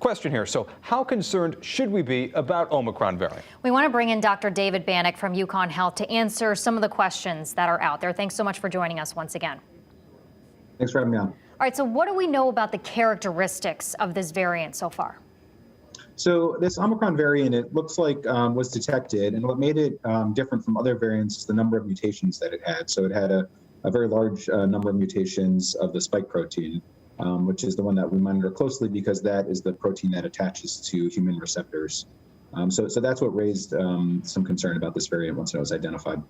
question here. So how concerned should we be about Omicron variant? We want to bring in Dr. David Banach from UConn Health to answer some of the questions that are out there. Thanks so much for joining us once again. Thanks for having me on. All right, so what do we know about the characteristics of this variant so far? So this Omicron variant, it looks like was detected, and what made it different from other variants is the number of mutations that it had. So it had a very large number of mutations of the spike protein, which is the one that we monitor closely because that is the protein that attaches to human receptors. So that's what raised some concern about this variant once it was identified.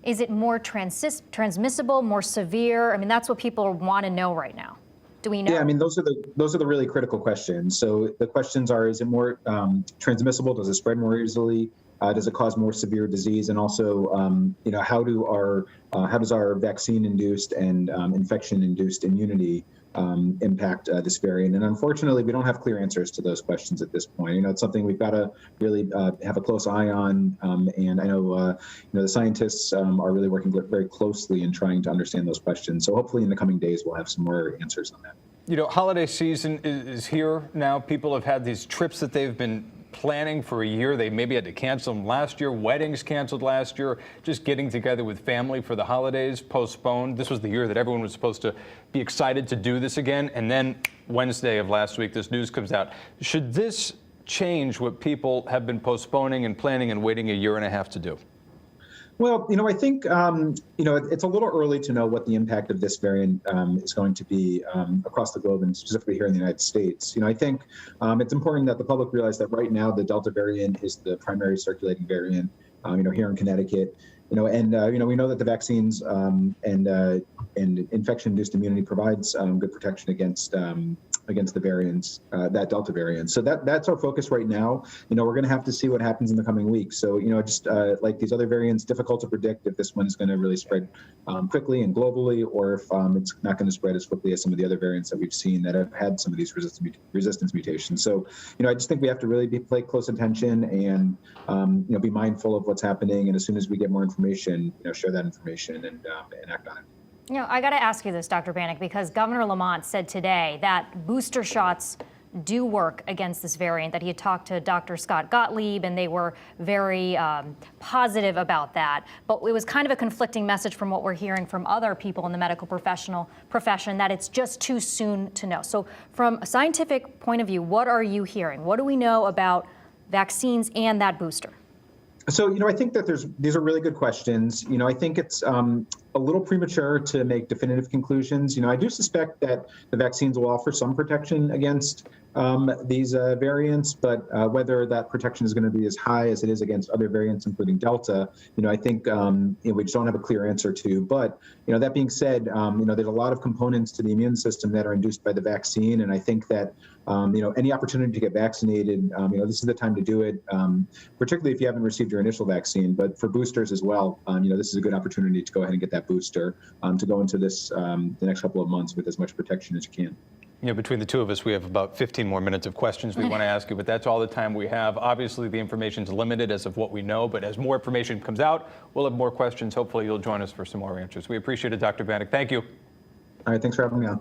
Is it more transmissible, more severe? I mean, that's what people want to know right now. Do we know? Yeah, I mean, those are the really critical questions. So the questions are: is it more transmissible? Does it spread more easily? Does it cause more severe disease? And also, how does our vaccine-induced and infection-induced immunity impact this variant? And unfortunately, we don't have clear answers to those questions at this point. It's something we've got to really have a close eye on. And I know, the scientists are really working very closely in trying to understand those questions. So hopefully in the coming days, we'll have some more answers on that. Holiday season is here now. People have had these trips that they've been planning for a year. They maybe had to cancel them last year. Weddings canceled last year. Just getting together with family for the holidays postponed. This was the year that everyone was supposed to be excited to do this again. And then Wednesday of last week, this news comes out. Should this change what people have been postponing and planning and waiting a year and a half to do? Well, I think, it's a little early to know what the impact of this variant is going to be across the globe and specifically here in the United States. I think it's important that the public realize that right now the Delta variant is the primary circulating variant, here in Connecticut. We know that the vaccines and infection-induced immunity provides good protection against the variants, that Delta variant. So that's our focus right now. We're going to have to see what happens in the coming weeks. So, just like these other variants, difficult to predict if this one is going to really spread quickly and globally, or if it's not going to spread as quickly as some of the other variants that we've seen that have had some of these resistance mutations. So, I just think we have to really pay close attention and, be mindful of what's happening. And as soon as we get more information, share that information and act on it. I got to ask you this, Dr. Banach, because Governor Lamont said today that booster shots do work against this variant, that he had talked to Dr. Scott Gottlieb, and they were very positive about that. But it was kind of a conflicting message from what we're hearing from other people in the medical profession, that it's just too soon to know. So from a scientific point of view, what are you hearing? What do we know about vaccines and that booster? So, I think that these are really good questions. I think it's a little premature to make definitive conclusions. I do suspect that the vaccines will offer some protection against these variants, but whether that protection is going to be as high as it is against other variants, including Delta, I think we just don't have a clear answer to. But that being said, there's a lot of components to the immune system that are induced by the vaccine, and I think that any opportunity to get vaccinated, this is the time to do it, particularly if you haven't received your initial vaccine. But for boosters as well, this is a good opportunity to go ahead and get that booster to go into this the next couple of months with as much protection as you can. Between the two of us, we have about 15 more minutes of questions we want to ask you, but that's all the time we have. Obviously, the information's limited as of what we know, but as more information comes out, we'll have more questions. Hopefully, you'll join us for some more answers. We appreciate it, Dr. Banach. Thank you. All right, thanks for having me on.